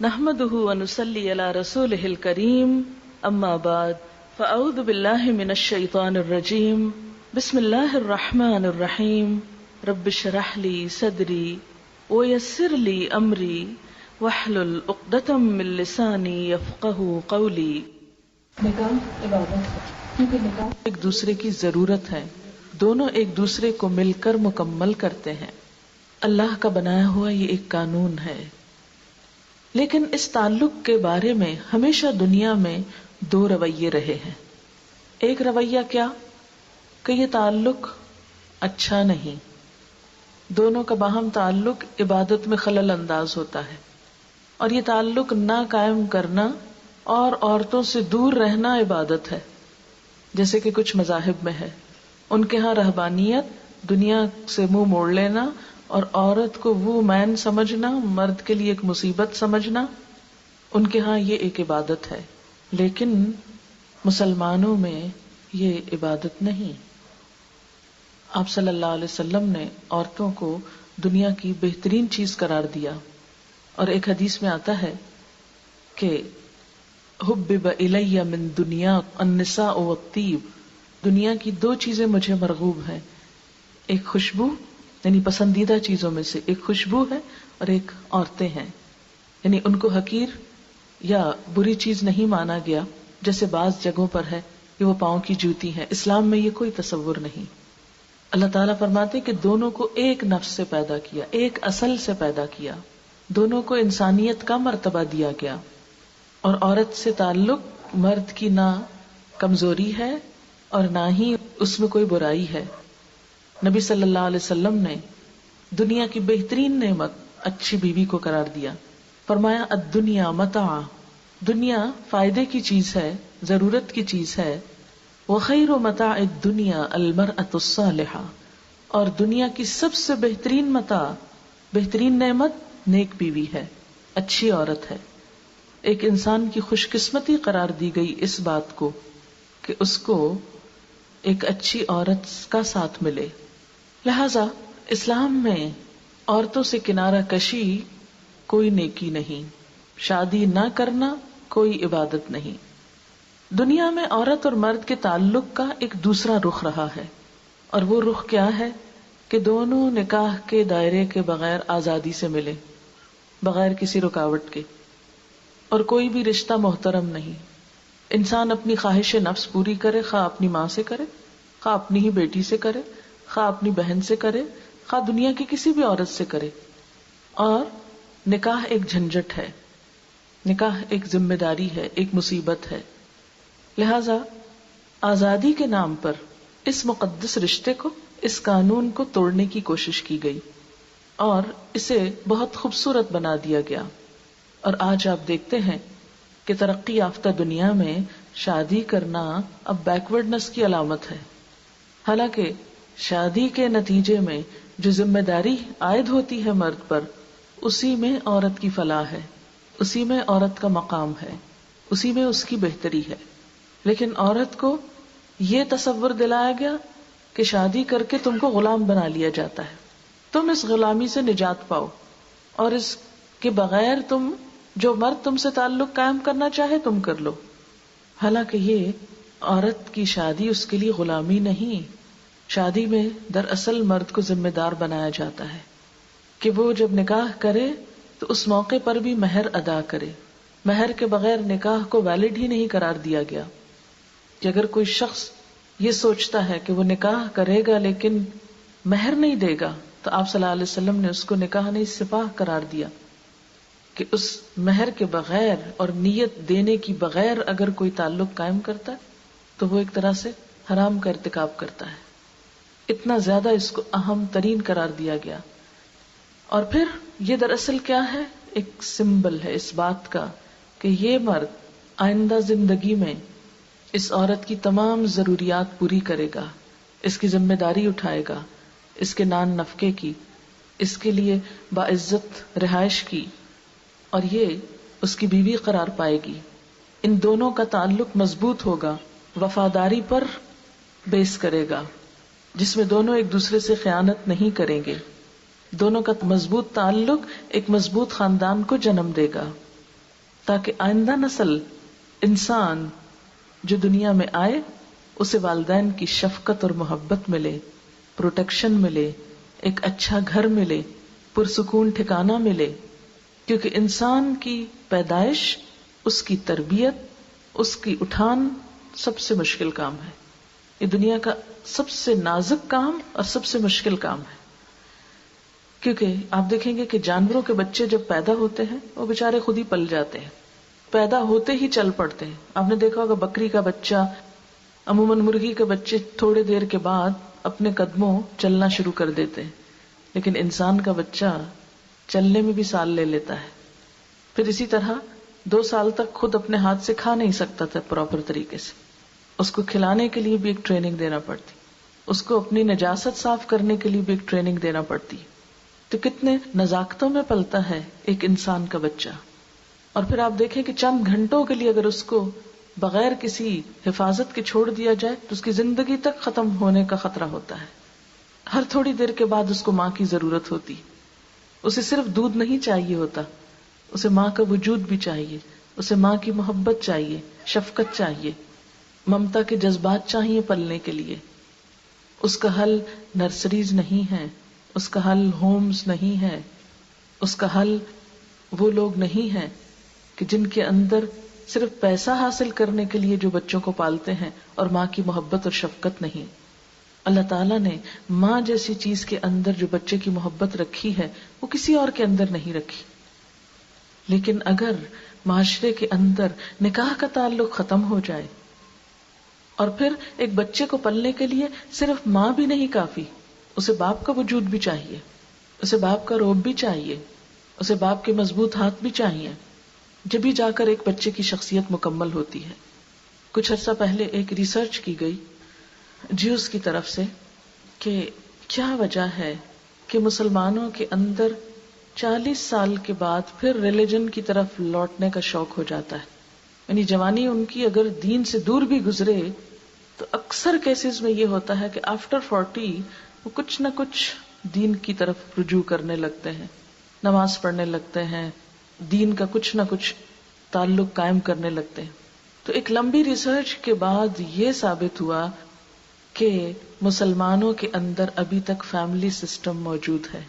نحمده ونصلي على رسوله الكريم اما بعد فاعوذ بالله من الشيطان الرجيم بسم الله الرحمن الرحيم رب اشرح لي صدري ويسر لي امري واحلل عقدة من لساني يفقهوا قولي۔ نکاح عبادت ہے کیونکہ نکاح ایک دوسرے کی ضرورت ہے، دونوں ایک دوسرے کو مل کر مکمل کرتے ہیں۔ اللہ کا بنایا ہوا یہ ایک قانون ہے، لیکن اس تعلق کے بارے میں ہمیشہ دنیا میں دو رویے رہے ہیں۔ ایک رویہ کیا کہ یہ تعلق اچھا نہیں، دونوں کا باہم تعلق عبادت میں خلل انداز ہوتا ہے، اور یہ تعلق نہ قائم کرنا اور عورتوں سے دور رہنا عبادت ہے، جیسے کہ کچھ مذاہب میں ہے۔ ان کے ہاں رہبانیت دنیا سے منہ موڑ لینا اور عورت کو وہ مین سمجھنا، مرد کے لیے ایک مصیبت سمجھنا، ان کے ہاں یہ ایک عبادت ہے، لیکن مسلمانوں میں یہ عبادت نہیں۔ آپ صلی اللہ علیہ وسلم نے عورتوں کو دنیا کی بہترین چیز قرار دیا، اور ایک حدیث میں آتا ہے کہ حبب الی من دنیا النساء والطیب، دنیا کی دو چیزیں مجھے مرغوب ہیں، ایک خوشبو یعنی پسندیدہ چیزوں میں سے ایک خوشبو ہے اور ایک عورتیں ہیں، یعنی ان کو حقیر یا بری چیز نہیں مانا گیا جیسے بعض جگہوں پر ہے کہ وہ پاؤں کی جوتی ہے۔ اسلام میں یہ کوئی تصور نہیں۔ اللہ تعالیٰ فرماتے کہ دونوں کو ایک نفس سے پیدا کیا، ایک اصل سے پیدا کیا، دونوں کو انسانیت کا مرتبہ دیا گیا، اور عورت سے تعلق مرد کی نہ کمزوری ہے اور نہ ہی اس میں کوئی برائی ہے۔ نبی صلی اللہ علیہ وسلم نے دنیا کی بہترین نعمت اچھی بیوی کو قرار دیا، فرمایا الدنیا متاع، دنیا فائدے کی چیز ہے، ضرورت کی چیز ہے، وخیر متاع الدنیا المرأة الصالحہ، اور دنیا کی سب سے بہترین متاع، بہترین نعمت نیک بیوی ہے، اچھی عورت ہے۔ ایک انسان کی خوش قسمتی قرار دی گئی اس بات کو کہ اس کو ایک اچھی عورت کا ساتھ ملے۔ لہذا اسلام میں عورتوں سے کنارہ کشی کوئی نیکی نہیں، شادی نہ کرنا کوئی عبادت نہیں۔ دنیا میں عورت اور مرد کے تعلق کا ایک دوسرا رخ رہا ہے، اور وہ رخ کیا ہے کہ دونوں نکاح کے دائرے کے بغیر آزادی سے ملے، بغیر کسی رکاوٹ کے، اور کوئی بھی رشتہ محترم نہیں۔ انسان اپنی خواہش نفس پوری کرے، خواہ اپنی ماں سے کرے، خواہ اپنی ہی بیٹی سے کرے، خواہ اپنی بہن سے کرے، خواہ دنیا کی کسی بھی عورت سے کرے۔ اور نکاح ایک جھنجٹ ہے، نکاح ایک ذمہ داری ہے، ایک مصیبت ہے۔ لہذا آزادی کے نام پر اس مقدس رشتے کو، اس قانون کو توڑنے کی کوشش کی گئی اور اسے بہت خوبصورت بنا دیا گیا۔ اور آج آپ دیکھتے ہیں کہ ترقی یافتہ دنیا میں شادی کرنا اب بیکورڈنس کی علامت ہے، حالانکہ شادی کے نتیجے میں جو ذمہ داری عائد ہوتی ہے مرد پر، اسی میں عورت کی فلاح ہے، اسی میں عورت کا مقام ہے، اسی میں اس کی بہتری ہے۔ لیکن عورت کو یہ تصور دلایا گیا کہ شادی کر کے تم کو غلام بنا لیا جاتا ہے، تم اس غلامی سے نجات پاؤ، اور اس کے بغیر تم جو مرد تم سے تعلق قائم کرنا چاہے تم کر لو۔ حالانکہ یہ عورت کی شادی اس کے لیے غلامی نہیں، شادی میں دراصل مرد کو ذمہ دار بنایا جاتا ہے کہ وہ جب نکاح کرے تو اس موقع پر بھی مہر ادا کرے۔ مہر کے بغیر نکاح کو ویلڈ ہی نہیں قرار دیا گیا، کہ اگر کوئی شخص یہ سوچتا ہے کہ وہ نکاح کرے گا لیکن مہر نہیں دے گا، تو آپ صلی اللہ علیہ وسلم نے اس کو نکاح نہیں سپاہ قرار دیا، کہ اس مہر کے بغیر اور نیت دینے کی بغیر اگر کوئی تعلق قائم کرتا ہے تو وہ ایک طرح سے حرام کا ارتکاب کرتا ہے۔ اتنا زیادہ اس کو اہم ترین قرار دیا گیا۔ اور پھر یہ دراصل کیا ہے؟ ایک سمبل ہے اس بات کا کہ یہ مرد آئندہ زندگی میں اس عورت کی تمام ضروریات پوری کرے گا، اس کی ذمہ داری اٹھائے گا، اس کے نان نفقے کی، اس کے لیے باعزت رہائش کی، اور یہ اس کی بیوی قرار پائے گی۔ ان دونوں کا تعلق مضبوط ہوگا، وفاداری پر بیس کرے گا، جس میں دونوں ایک دوسرے سے خیانت نہیں کریں گے۔ دونوں کا مضبوط تعلق ایک مضبوط خاندان کو جنم دے گا۔ تاکہ آئندہ نسل انسان جو دنیا میں آئے اسے والدین کی شفقت اور محبت ملے، پروٹیکشن ملے، ایک اچھا گھر ملے، پرسکون ٹھکانہ ملے. کیونکہ انسان کی پیدائش، اس کی تربیت، اس کی اٹھان سب سے مشکل کام ہے. یہ دنیا کا سب سے نازک کام اور سب سے مشکل کام ہے. کیونکہ آپ دیکھیں گے کہ جانوروں کے بچے جب پیدا ہوتے ہیں وہ بےچارے خود ہی پل جاتے ہیں، پیدا ہوتے ہی چل پڑتے ہیں. آپ نے دیکھا ہوگا بکری کا بچہ، عموماً مرغی کے بچے تھوڑے دیر کے بعد اپنے قدموں چلنا شروع کر دیتے ہیں، لیکن انسان کا بچہ چلنے میں بھی سال لے لیتا ہے. پھر اسی طرح 2 سال تک خود اپنے ہاتھ سے کھا نہیں سکتا تھا پراپر طریقے سے، اس کو کھلانے کے لیے بھی ایک ٹریننگ دینا پڑتی، اس کو اپنی نجاست صاف کرنے کے لیے بھی ایک ٹریننگ دینا پڑتی. تو کتنے نزاکتوں میں پلتا ہے ایک انسان کا بچہ. اور پھر آپ دیکھیں کہ چند گھنٹوں کے لیے اگر اس کو بغیر کسی حفاظت کے چھوڑ دیا جائے تو اس کی زندگی تک ختم ہونے کا خطرہ ہوتا ہے. ہر تھوڑی دیر کے بعد اس کو ماں کی ضرورت ہوتی. اسے صرف دودھ نہیں چاہیے ہوتا، اسے ماں کا وجود بھی چاہیے، اسے ماں کی محبت چاہیے، شفقت چاہیے، ممتا کے جذبات چاہیے پلنے کے لیے. اس کا حل نرسریز نہیں ہے، اس کا حل ہومز نہیں ہے، اس کا حل وہ لوگ نہیں ہیں کہ جن کے اندر صرف پیسہ حاصل کرنے کے لیے جو بچوں کو پالتے ہیں اور ماں کی محبت اور شفقت نہیں. اللہ تعالیٰ نے ماں جیسی چیز کے اندر جو بچے کی محبت رکھی ہے وہ کسی اور کے اندر نہیں رکھی. لیکن اگر معاشرے کے اندر نکاح کا تعلق ختم ہو جائے اور پھر ایک بچے کو پلنے کے لیے صرف ماں بھی نہیں کافی، اسے باپ کا وجود بھی چاہیے، اسے باپ کا روب بھی چاہیے، اسے باپ کے مضبوط ہاتھ بھی چاہیے، جبھی جا کر ایک بچے کی شخصیت مکمل ہوتی ہے. کچھ عرصہ پہلے ایک ریسرچ کی گئی جیوز کی طرف سے کہ کیا وجہ ہے کہ مسلمانوں کے اندر 40 سال کے بعد پھر ریلیجن کی طرف لوٹنے کا شوق ہو جاتا ہے. یعنی جوانی ان کی اگر دین سے دور بھی گزرے تو اکثر کیسز میں یہ ہوتا ہے کہ آفٹر 40 وہ کچھ نہ کچھ دین کی طرف رجوع کرنے لگتے ہیں، نماز پڑھنے لگتے ہیں، دین کا کچھ نہ کچھ تعلق قائم کرنے لگتے ہیں. تو ایک لمبی ریسرچ کے بعد یہ ثابت ہوا کہ مسلمانوں کے اندر ابھی تک فیملی سسٹم موجود ہے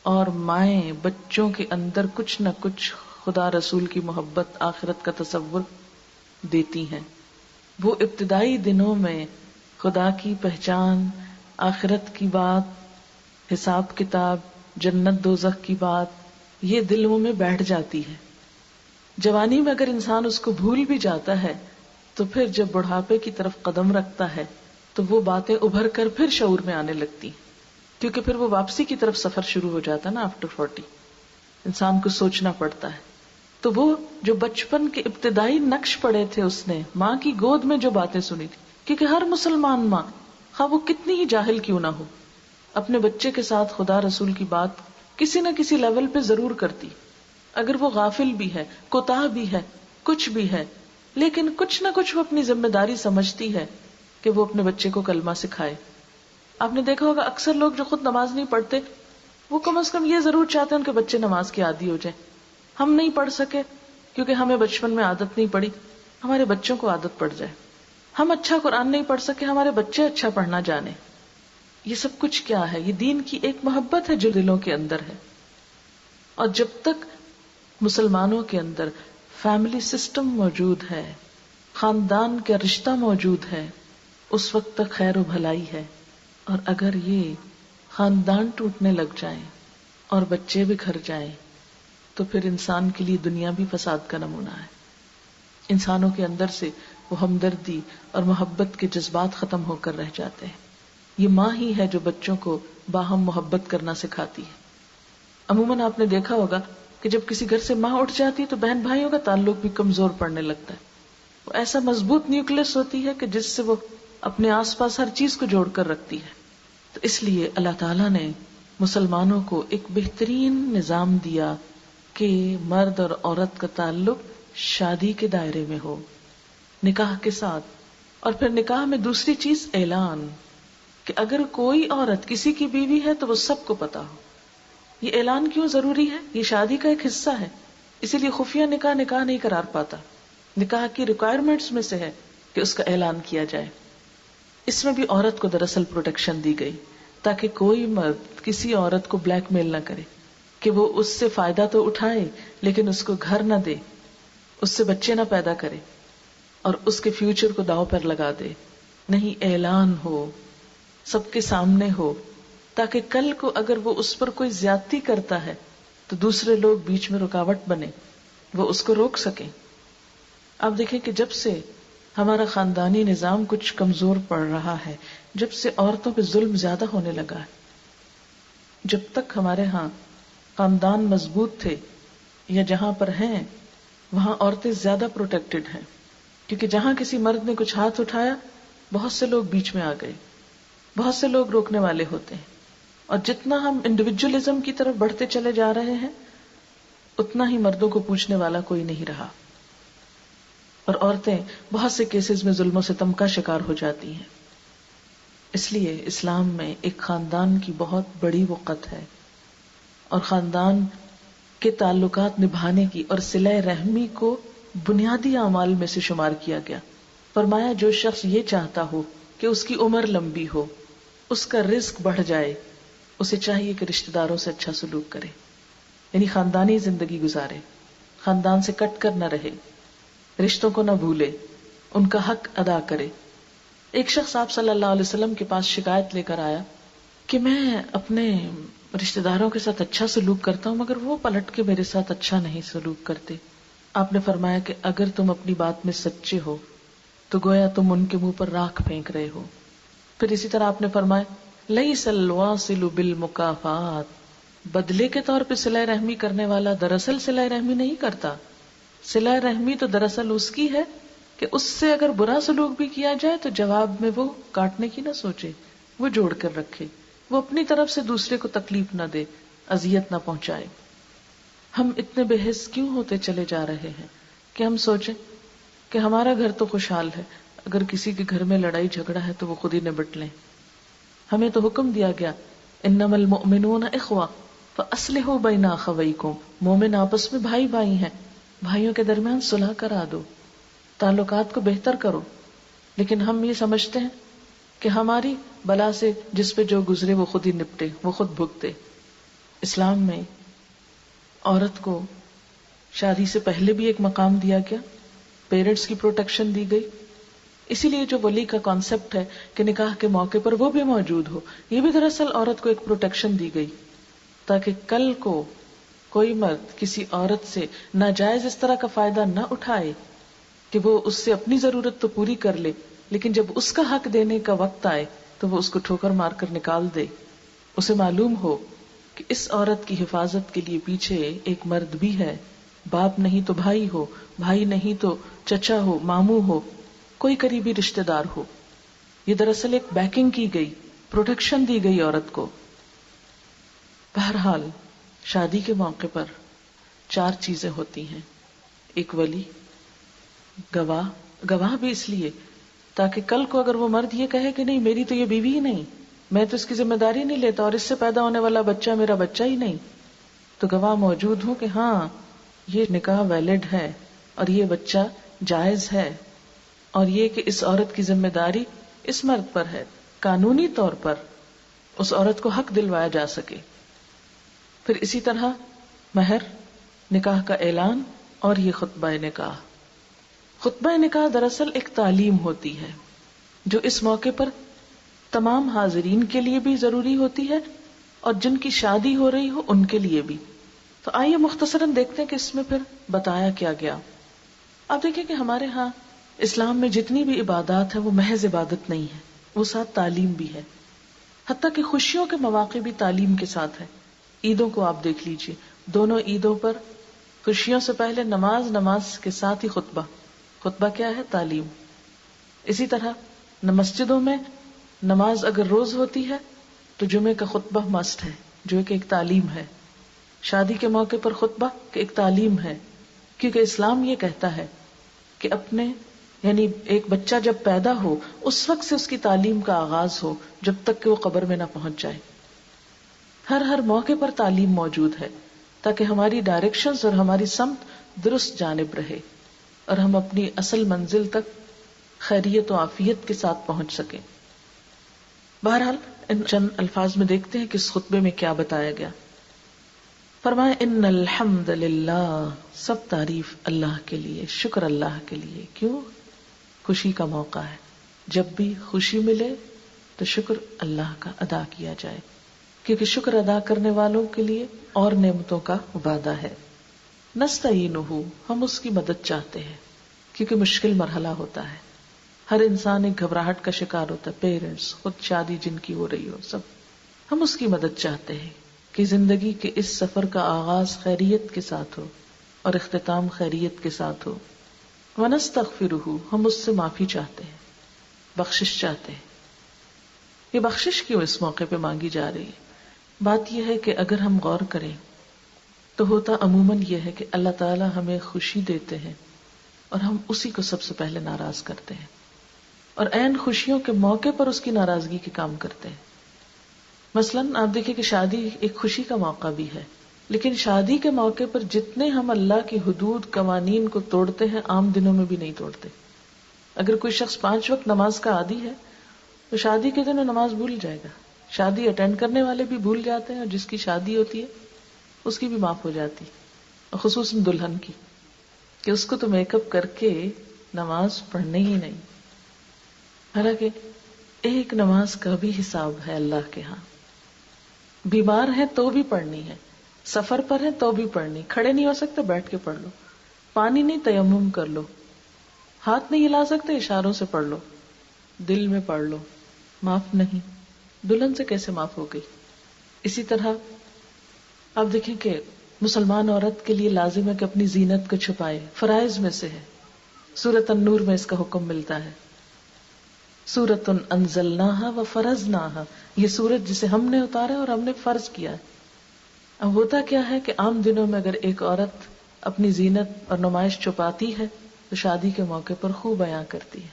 اور مائیں بچوں کے اندر کچھ نہ کچھ خدا رسول کی محبت، آخرت کا تصور دیتی ہیں. وہ ابتدائی دنوں میں خدا کی پہچان، آخرت کی بات، حساب کتاب، جنت دوزخ کی بات یہ دلوں میں بیٹھ جاتی ہے. جوانی میں اگر انسان اس کو بھول بھی جاتا ہے تو پھر جب بڑھاپے کی طرف قدم رکھتا ہے تو وہ باتیں ابھر کر پھر شعور میں آنے لگتی، کیونکہ پھر وہ واپسی کی طرف سفر شروع ہو جاتا ہے نا. آفٹر 40 انسان کو سوچنا پڑتا ہے. تو وہ جو بچپن کے ابتدائی نقش پڑے تھے اس نے ماں کی گود میں جو باتیں سنی تھی، کیونکہ ہر مسلمان ماں خواہ وہ کتنی ہی جاہل کیوں نہ ہو اپنے بچے کے ساتھ خدا رسول کی بات کسی نہ کسی لیول پہ ضرور کرتی. اگر وہ غافل بھی ہے، کوتاہ بھی ہے، کچھ بھی ہے، لیکن کچھ نہ کچھ وہ اپنی ذمہ داری سمجھتی ہے کہ وہ اپنے بچے کو کلمہ سکھائے. آپ نے دیکھا ہوگا اکثر لوگ جو خود نماز نہیں پڑھتے وہ کم از کم یہ ضرور چاہتے ہیں ان کے بچے نماز کے عادی ہو جائیں. ہم نہیں پڑھ سکے کیونکہ ہمیں بچپن میں عادت نہیں پڑی، ہمارے بچوں کو عادت پڑ جائے. ہم اچھا قرآن نہیں پڑھ سکے، ہمارے بچے اچھا پڑھنا جانے. یہ سب کچھ کیا ہے؟ یہ دین کی ایک محبت ہے جو دلوں کے اندر ہے. اور جب تک مسلمانوں کے اندر فیملی سسٹم موجود ہے، خاندان کا رشتہ موجود ہے، اس وقت تک خیر و بھلائی ہے. اور اگر یہ خاندان ٹوٹنے لگ جائیں اور بچے بکھر جائیں تو پھر انسان کے لیے دنیا بھی فساد کا نمونہ ہے. انسانوں کے اندر سے وہ ہمدردی اور محبت کے جذبات ختم ہو کر رہ جاتے ہیں. یہ ماں ہی ہے جو بچوں کو باہم محبت کرنا سکھاتی ہے. عموماً آپ نے دیکھا ہوگا کہ جب کسی گھر سے ماں اٹھ جاتی ہے تو بہن بھائیوں کا تعلق بھی کمزور پڑنے لگتا ہے. وہ ایسا مضبوط نیوکلس ہوتی ہے کہ جس سے وہ اپنے آس پاس ہر چیز کو جوڑ کر رکھتی ہے. تو اس لیے اللہ تعالیٰ نے مسلمانوں کو ایک بہترین نظام دیا کہ مرد اور عورت کا تعلق شادی کے دائرے میں ہو، نکاح کے ساتھ. اور پھر نکاح میں دوسری چیز اعلان، کہ اگر کوئی عورت کسی کی بیوی ہے تو وہ سب کو پتا ہو. یہ اعلان کیوں ضروری ہے؟ یہ شادی کا ایک حصہ ہے. اسی لیے خفیہ نکاح نہیں قرار پاتا. نکاح کی ریکوائرمنٹس میں سے ہے کہ اس کا اعلان کیا جائے. اس میں بھی عورت کو دراصل پروٹیکشن دی گئی تاکہ کوئی مرد کسی عورت کو بلیک میل نہ کرے کہ وہ اس سے فائدہ تو اٹھائے لیکن اس کو گھر نہ دے, اس سے بچے نہ پیدا کرے اور اس کے فیوچر کو داؤ پر لگا دے. نہیں, اعلان ہو, سب کے سامنے ہو, تاکہ کل کو اگر وہ اس پر کوئی زیادتی کرتا ہے تو دوسرے لوگ بیچ میں رکاوٹ بنے, وہ اس کو روک سکیں. اب دیکھیں کہ جب سے ہمارا خاندانی نظام کچھ کمزور پڑ رہا ہے, جب سے عورتوں پہ ظلم زیادہ ہونے لگا ہے, جب تک ہمارے ہاں خاندان مضبوط تھے یا جہاں پر ہیں وہاں عورتیں زیادہ پروٹیکٹڈ ہیں, کیونکہ جہاں کسی مرد نے کچھ ہاتھ اٹھایا بہت سے لوگ بیچ میں آ گئے, بہت سے لوگ روکنے والے ہوتے ہیں. اور جتنا ہم انڈیویجولزم کی طرف بڑھتے چلے جا رہے ہیں اتنا ہی مردوں کو پوچھنے والا کوئی نہیں رہا, اور عورتیں بہت سے کیسز میں ظلم و ستم کا شکار ہو جاتی ہیں. اس لیے اسلام میں ایک خاندان کی بہت بڑی وقت ہے اور خاندان کے تعلقات نبھانے کی اور صلہ رحمی کو بنیادی اعمال میں سے شمار کیا گیا. فرمایا جو شخص یہ چاہتا ہو کہ اس کی عمر لمبی ہو, اس کا رزق بڑھ جائے, اسے چاہیے کہ رشتہ داروں سے اچھا سلوک کرے, یعنی خاندانی زندگی گزارے, خاندان سے کٹ کر نہ رہے, رشتوں کو نہ بھولے, ان کا حق ادا کرے. ایک شخص آپ صلی اللہ علیہ وسلم کے پاس شکایت لے کر آیا کہ میں اپنے رشتہ داروں کے ساتھ اچھا سلوک کرتا ہوں مگر وہ پلٹ کے میرے ساتھ اچھا نہیں سلوک کرتے. آپ نے فرمایا کہ اگر تم اپنی بات میں سچے ہو تو گویا تم ان کے منہ پر راکھ پھینک رہے ہو. پھر اسی طرح آپ نے فرمایا لیس الواصل بالمکافات, بدلے کے طور پہ صلہ رحمی کرنے والا دراصل صلہ رحمی نہیں کرتا. صلہ رحمی تو دراصل اس کی ہے کہ اس سے اگر برا سلوک بھی کیا جائے تو جواب میں وہ کاٹنے کی نہ سوچے, وہ جوڑ کر رکھے, وہ اپنی طرف سے دوسرے کو تکلیف نہ دے, اذیت نہ پہنچائے. ہم اتنے بے حس کیوں ہوتے چلے جا رہے ہیں کہ ہم سوچیں کہ ہمارا گھر تو خوشحال ہے, اگر کسی کے گھر میں لڑائی جھگڑا ہے تو وہ خود ہی نبٹ لیں. ہمیں تو حکم دیا گیا انما المؤمنون اخوہ فاصلحوا بین اخویکم, مومن آپس میں بھائی بھائی ہیں, بھائیوں کے درمیان صلح کرا دو, تعلقات کو بہتر کرو. لیکن ہم یہ سمجھتے ہیں کہ ہماری بلا سے جس پہ جو گزرے وہ خود ہی نپٹے, وہ خود بھگتے. اسلام میں عورت کو شادی سے پہلے بھی ایک مقام دیا گیا, پیرنٹس کی پروٹیکشن دی گئی. اسی لیے جو ولی کا کانسیپٹ ہے کہ نکاح کے موقع پر وہ بھی موجود ہو, یہ بھی دراصل عورت کو ایک پروٹیکشن دی گئی تاکہ کل کو کوئی مرد کسی عورت سے ناجائز اس طرح کا فائدہ نہ اٹھائے کہ وہ اس سے اپنی ضرورت تو پوری کر لے لیکن جب اس کا حق دینے کا وقت آئے تو وہ اس کو ٹھوکر مار کر نکال دے. اسے معلوم ہو کہ اس عورت کی حفاظت کے لیے پیچھے ایک مرد بھی ہے, باپ نہیں تو بھائی ہو, بھائی نہیں تو چچا ہو, ماموں ہو, کوئی قریبی رشتہ دار ہو. یہ دراصل ایک بیکنگ کی گئی, پروٹیکشن دی گئی عورت کو. بہرحال شادی کے موقع پر 4 چیزیں ہوتی ہیں. ایک ولی, گواہ بھی اس لیے تاکہ کل کو اگر وہ مرد یہ کہے کہ نہیں میری تو یہ بیوی ہی نہیں, میں تو اس کی ذمہ داری نہیں لیتا اور اس سے پیدا ہونے والا بچہ میرا بچہ ہی نہیں, تو گواہ موجود ہو کہ ہاں یہ نکاح ویلڈ ہے اور یہ بچہ جائز ہے, اور یہ کہ اس عورت کی ذمہ داری اس مرد پر ہے, قانونی طور پر اس عورت کو حق دلوایا جا سکے. پھر اسی طرح مہر, نکاح کا اعلان اور یہ خطبہ نکاح. خطبہ نکاح دراصل ایک تعلیم ہوتی ہے جو اس موقع پر تمام حاضرین کے لیے بھی ضروری ہوتی ہے اور جن کی شادی ہو رہی ہو ان کے لیے بھی. تو آئیے مختصراً دیکھتے ہیں کہ اس میں پھر بتایا کیا گیا. آپ دیکھیں کہ ہمارے ہاں اسلام میں جتنی بھی عبادات ہیں وہ محض عبادت نہیں ہے, وہ ساتھ تعلیم بھی ہے. حتیٰ کہ خوشیوں کے مواقع بھی تعلیم کے ساتھ ہے. عیدوں کو آپ دیکھ لیجئے, دونوں عیدوں پر خوشیوں سے پہلے نماز, نماز کے ساتھ ہی خطبہ. خطبہ کیا ہے؟ تعلیم. اسی طرح مسجدوں میں نماز اگر روز ہوتی ہے تو جمعے کا خطبہ مسٹ ہے جو کہ ایک تعلیم ہے. شادی کے موقع پر خطبہ کہ ایک تعلیم ہے, کیونکہ اسلام یہ کہتا ہے کہ اپنے یعنی ایک بچہ جب پیدا ہو اس وقت سے اس کی تعلیم کا آغاز ہو جب تک کہ وہ قبر میں نہ پہنچ جائے. ہر موقع پر تعلیم موجود ہے تاکہ ہماری ڈائریکشنز اور ہماری سمت درست جانب رہے اور ہم اپنی اصل منزل تک خیریت و عافیت کے ساتھ پہنچ سکیں. بہرحال ان چند الفاظ میں دیکھتے ہیں کہ اس خطبے میں کیا بتایا گیا. فرمائے ان الحمد للہ، سب تعریف اللہ کے لیے، شکر اللہ کے لیے. کیوں؟ خوشی کا موقع ہے، جب بھی خوشی ملے تو شکر اللہ کا ادا کیا جائے، کیونکہ شکر ادا کرنے والوں کے لیے اور نعمتوں کا وعدہ ہے. نستعینہ، ہم اس کی مدد چاہتے ہیں کیونکہ مشکل مرحلہ ہوتا ہے. ہر انسان ایک گھبراہٹ کا شکار ہوتا ہے، پیرنٹس، خود شادی جن کی ہو رہی ہو، سب. ہم اس کی مدد چاہتے ہیں کہ زندگی کے اس سفر کا آغاز خیریت کے ساتھ ہو اور اختتام خیریت کے ساتھ ہو. ونستغفرہ، ہم اس سے معافی چاہتے ہیں، بخشش چاہتے ہیں. یہ بخشش کیوں اس موقع پہ مانگی جا رہی ہے؟ بات یہ ہے کہ اگر ہم غور کریں تو ہوتا عموماً یہ ہے کہ اللہ تعالیٰ ہمیں خوشی دیتے ہیں اور ہم اسی کو سب سے پہلے ناراض کرتے ہیں، اور عین خوشیوں کے موقع پر اس کی ناراضگی کے کام کرتے ہیں. مثلاً آپ دیکھیں کہ شادی ایک خوشی کا موقع بھی ہے، لیکن شادی کے موقع پر جتنے ہم اللہ کی حدود قوانین کو توڑتے ہیں عام دنوں میں بھی نہیں توڑتے. اگر کوئی شخص 5 وقت نماز کا عادی ہے تو شادی کے دن وہ نماز بھول جائے گا. شادی اٹینڈ کرنے والے بھی بھول جاتے ہیں، اور جس کی شادی ہوتی ہے اس کی بھی معاف ہو جاتی، اور خصوصاً دلہن کی، کہ اس کو تو میک اپ کر کے نماز پڑھنے ہی نہیں. حالانکہ ایک نماز کا بھی حساب ہے اللہ کے ہاں. بیمار ہے تو بھی پڑھنی ہے، سفر پر ہے تو بھی پڑھنی، کھڑے نہیں ہو سکتے بیٹھ کے پڑھ لو، پانی نہیں تیمم کر لو، ہاتھ نہیں ہلا سکتے اشاروں سے پڑھ لو، دل میں پڑھ لو. معاف نہیں. دلہن سے کیسے معاف ہو گئی؟ اسی طرح آپ دیکھیں کہ مسلمان عورت کے لیے لازم ہے کہ اپنی زینت کو چھپائے، فرائض میں سے ہے. سورۃ النور میں اس کا حکم ملتا ہے. سورۃ انزلناہا وفرضناہا، یہ سورت جسے ہم نے اتارا اور ہم نے فرض کیا ہے. اب ہوتا کیا ہے کہ عام دنوں میں اگر ایک عورت اپنی زینت اور نمائش چھپاتی ہے تو شادی کے موقع پر خوب بیاں کرتی ہے.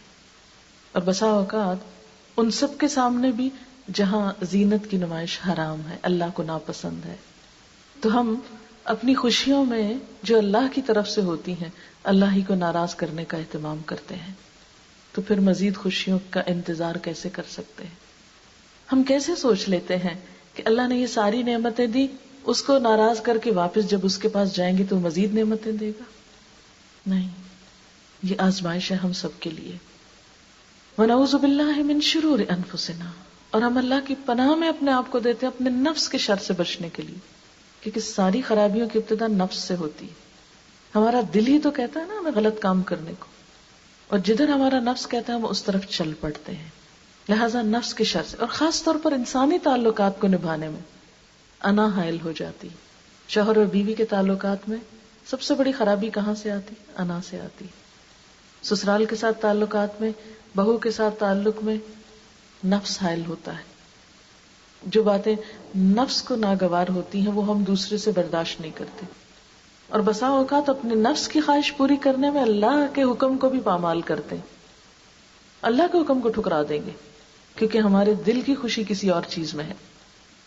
اور بسا اوقات ان سب کے سامنے بھی جہاں زینت کی نمائش حرام ہے، اللہ کو ناپسند ہے، تو ہم اپنی خوشیوں میں جو اللہ کی طرف سے ہوتی ہیں اللہ ہی کو ناراض کرنے کا اہتمام کرتے ہیں. تو پھر مزید خوشیوں کا انتظار کیسے کر سکتے ہیں؟ ہم کیسے سوچ لیتے ہیں کہ اللہ نے یہ ساری نعمتیں دی، اس کو ناراض کر کے واپس جب اس کے پاس جائیں گے تو مزید نعمتیں دے گا؟ نہیں، یہ آزمائش ہے ہم سب کے لیے. وَنَعُوذُ بِاللَّهِ مِن شُرُورِ أَنفُسِنَا، اور ہم اللہ کی پناہ میں اپنے آپ کو دیتے ہیں اپنے نفس کے شر سے بچنے کے لیے، کیونکہ ساری خرابیوں کی ابتدا نفس سے ہوتی ہے. ہمارا دل ہی تو کہتا ہے نا ہمیں غلط کام کرنے کو، اور جدھر ہمارا نفس کہتا ہے ہم اس طرف چل پڑتے ہیں. لہذا نفس کے شر سے، اور خاص طور پر انسانی تعلقات کو نبھانے میں انا حائل ہو جاتی. شوہر اور بیوی کے تعلقات میں سب سے بڑی خرابی کہاں سے آتی؟ انا سے آتی. سسرال کے ساتھ تعلقات میں، بہو کے ساتھ تعلق میں نفس حائل ہوتا ہے. جو باتیں نفس کو ناگوار ہوتی ہیں وہ ہم دوسرے سے برداشت نہیں کرتے، اور بسا اوقات اپنے نفس کی خواہش پوری کرنے میں اللہ کے حکم کو بھی پامال کرتے ہیں. اللہ کے حکم کو ٹھکرا دیں گے کیونکہ ہمارے دل کی خوشی کسی اور چیز میں ہے.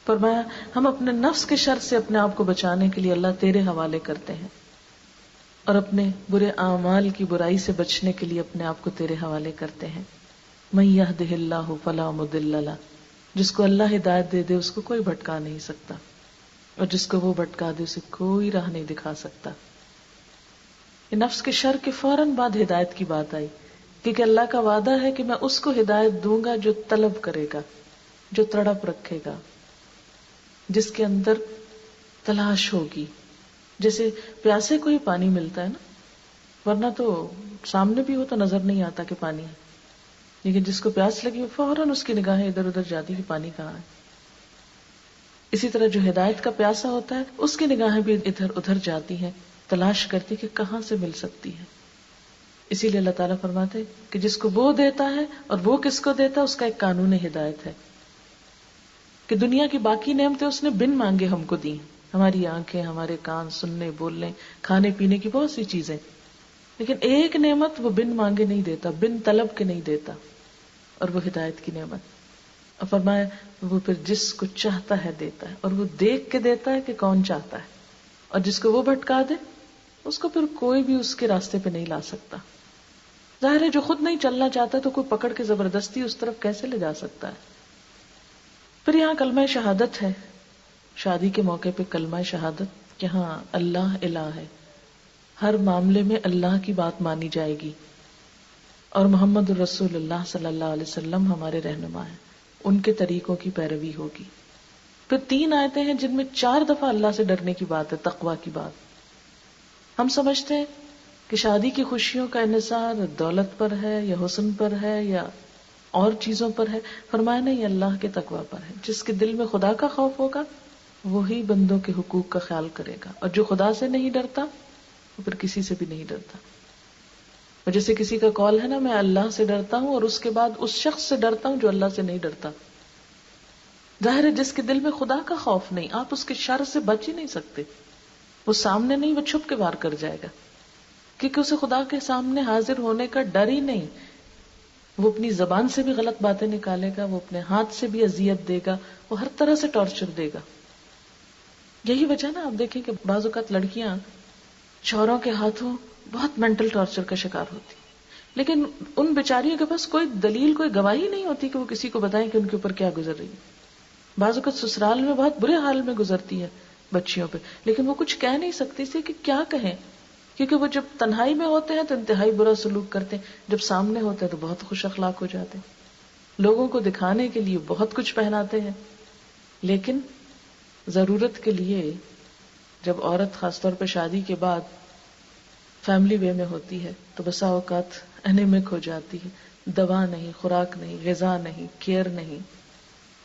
فرمایا ہم اپنے نفس کے شر سے اپنے آپ کو بچانے کے لیے اللہ تیرے حوالے کرتے ہیں، اور اپنے برے اعمال کی برائی سے بچنے کے لیے اپنے آپ کو تیرے حوالے کرتے ہیں. من یہدہ اللہ فلا مضل لہ، جس کو اللہ ہدایت دے دے اس کو کوئی بھٹکا نہیں سکتا، اور جس کو وہ بھٹکا دے اسے کوئی راہ نہیں دکھا سکتا. یہ نفس کے شر کے فوراً بعد ہدایت کی بات آئی، کیونکہ اللہ کا وعدہ ہے کہ میں اس کو ہدایت دوں گا جو طلب کرے گا، جو تڑپ رکھے گا، جس کے اندر تلاش ہوگی. جیسے پیاسے کو ہی پانی ملتا ہے نا، ورنہ تو سامنے بھی ہو تو نظر نہیں آتا کہ پانی ہے، لیکن جس کو پیاس لگی ہو فوراً اس کی نگاہیں ادھر ادھر جاتی کہ پانی کہاں ہے. اسی طرح جو ہدایت کا پیاسا ہوتا ہے اس کی نگاہیں بھی ادھر ادھر جاتی ہیں، تلاش کرتی کہ کہاں سے مل سکتی ہے. اسی لیے اللہ تعالیٰ فرماتے کہ جس کو وہ دیتا ہے اور وہ کس کو دیتا ہے اس کا ایک قانون ہدایت ہے کہ دنیا کی باقی نعمتیں اس نے بن مانگے ہم کو دی، ہماری آنکھیں، ہمارے کان، سننے بولنے کھانے پینے کی بہت سی چیزیں، لیکن ایک نعمت وہ بن مانگے نہیں دیتا، بن طلب کے نہیں دیتا، اور وہ ہدایت کی نعمت. اور فرمایا وہ پھر جس کو چاہتا ہے دیتا ہے، اور وہ دیکھ کے دیتا ہے کہ کون چاہتا ہے، اور جس کو وہ بھٹکا دے اس کو پھر کوئی بھی اس کے راستے پہ نہیں لا سکتا. ظاہر ہے جو خود نہیں چلنا چاہتا تو کوئی پکڑ کے زبردستی اس طرف کیسے لے جا سکتا ہے. پھر یہاں کلمہ شہادت ہے. شادی کے موقع پہ کلمہ شہادت کہ ہاں اللہ الہ ہے، ہر معاملے میں اللہ کی بات مانی جائے گی اور محمد الرسول اللہ صلی اللہ علیہ وسلم ہمارے رہنما ہیں، ان کے طریقوں کی پیروی ہوگی. پھر 3 آیتیں ہیں جن میں 4 دفعہ اللہ سے ڈرنے کی بات ہے، تقوی کی بات. ہم سمجھتے ہیں کہ شادی کی خوشیوں کا انحصار دولت پر ہے یا حسن پر ہے یا اور چیزوں پر ہے. فرمایا نہیں، اللہ کے تقوی پر ہے. جس کے دل میں خدا کا خوف ہوگا وہی بندوں کے حقوق کا خیال کرے گا، اور جو خدا سے نہیں ڈرتا وہ پھر کسی سے بھی نہیں ڈرتا. اور جیسے کسی کا قول ہے نا، میں اللہ سے ڈرتا ہوں، اور اس کے بعد اس شخص سے ڈرتا ہوں جو اللہ سے نہیں ڈرتا. ظاہر ہے جس کے دل میں خدا کا خوف نہیں، آپ اس کے شر سے بچ ہی نہیں سکتے. وہ سامنے نہیں، وہ چھپ کے وار کر جائے گا، کیونکہ اسے خدا کے سامنے حاضر ہونے کا ڈر ہی نہیں. وہ اپنی زبان سے بھی غلط باتیں نکالے گا، وہ اپنے ہاتھ سے بھی اذیت دے گا، وہ ہر طرح سے ٹارچر دے گا. یہی وجہ نا، آپ دیکھیں کہ بعض اوقات لڑکیاں شوہروں کے ہاتھوں بہت مینٹل ٹارچر کا شکار ہوتی، لیکن ان بیچاریوں کے پاس کوئی دلیل، کوئی گواہی نہیں ہوتی کہ وہ کسی کو بتائیں کہ ان کے اوپر کیا گزر رہی ہے. بعض اوقات سسرال میں بہت برے حال میں گزرتی ہے بچیوں پہ، لیکن وہ کچھ کہہ نہیں سکتی اسے کہ کیا کہیں، کیونکہ وہ جب تنہائی میں ہوتے ہیں تو انتہائی برا سلوک کرتے ہیں، جب سامنے ہوتے ہیں تو بہت خوش اخلاق ہو جاتے ہیں، لوگوں کو دکھانے کے لیے بہت کچھ پہناتے ہیں. لیکن ضرورت کے لیے جب عورت خاص طور پہ شادی کے بعد فیملی وے میں ہوتی ہے تو بسا اوقات انیمک ہو جاتی ہے. دوا نہیں، خوراک نہیں، غذا نہیں، کیئر نہیں.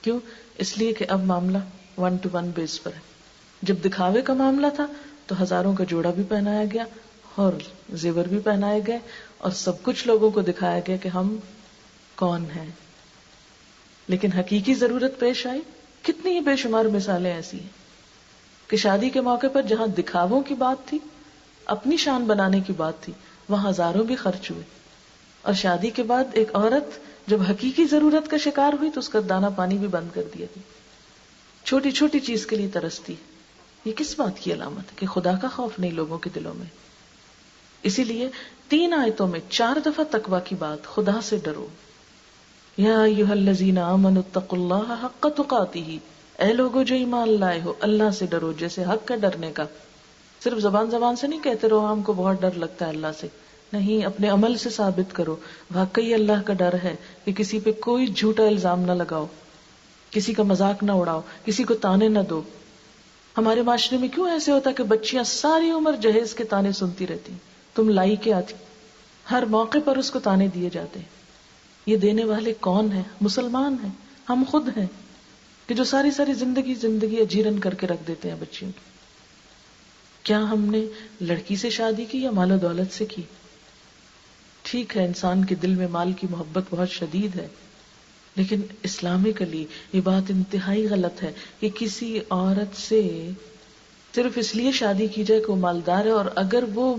کیوں؟ اس لیے کہ اب معاملہ 1 to 1 بیس پر ہے. جب دکھاوے کا معاملہ تھا تو ہزاروں کا جوڑا بھی پہنایا گیا اور زیور بھی پہنائے گئے اور سب کچھ لوگوں کو دکھایا گیا کہ ہم کون ہیں. لیکن حقیقی ضرورت پیش آئی. کتنی ہی بے شمار مثالیں ایسی ہیں کہ شادی کے موقع پر جہاں دکھاووں کی بات تھی، اپنی شان بنانے کی بات تھی، وہاں ہزاروں بھی خرچ ہوئے. اور شادی کے بعد ایک عورت جب حقیقی ضرورت کا شکار ہوئی تو اس کا دانا پانی بھی بند کر دیا گیا. چھوٹی چھوٹی چیز کے لیے ترستی. یہ کس بات کی علامت ہے؟ کہ خدا کا خوف نہیں لوگوں کے دلوں میں. اسی لیے 3 آیتوں میں 4 دفعہ تقوی کی بات، خدا سے ڈرو. یا ایھا الذین آمنوا اتقوا اللہ حق تقاتہ، اے لوگو جو ایمان لائے ہو اللہ سے ڈرو جیسے حق ہے ڈرنے کا. صرف زبان سے نہیں کہتے رہو ہم کو بہت ڈر لگتا ہے اللہ سے، نہیں، اپنے عمل سے ثابت کرو واقعی اللہ کا ڈر ہے. کہ کسی پہ کوئی جھوٹا الزام نہ لگاؤ، کسی کا مذاق نہ اڑاؤ، کسی کو تانے نہ دو. ہمارے معاشرے میں کیوں ایسے ہوتا ہے کہ بچیاں ساری عمر جہیز کے تانے سنتی رہتی، تم لائی کے آتی، ہر موقع پر اس کو تانے دیے جاتے ہیں. یہ دینے والے کون ہیں؟ مسلمان ہیں، ہم خود ہیں کہ جو ساری زندگی اجیرن کر کے رکھ دیتے ہیں بچیوں کی. کیا ہم نے لڑکی سے شادی کی یا مال و دولت سے کی؟ ٹھیک ہے انسان کے دل میں مال کی محبت بہت شدید ہے، لیکن اسلامکلی یہ بات انتہائی غلط ہے کہ کسی عورت سے صرف اس لیے شادی کی جائے کہ وہ مالدار ہے، اور اگر وہ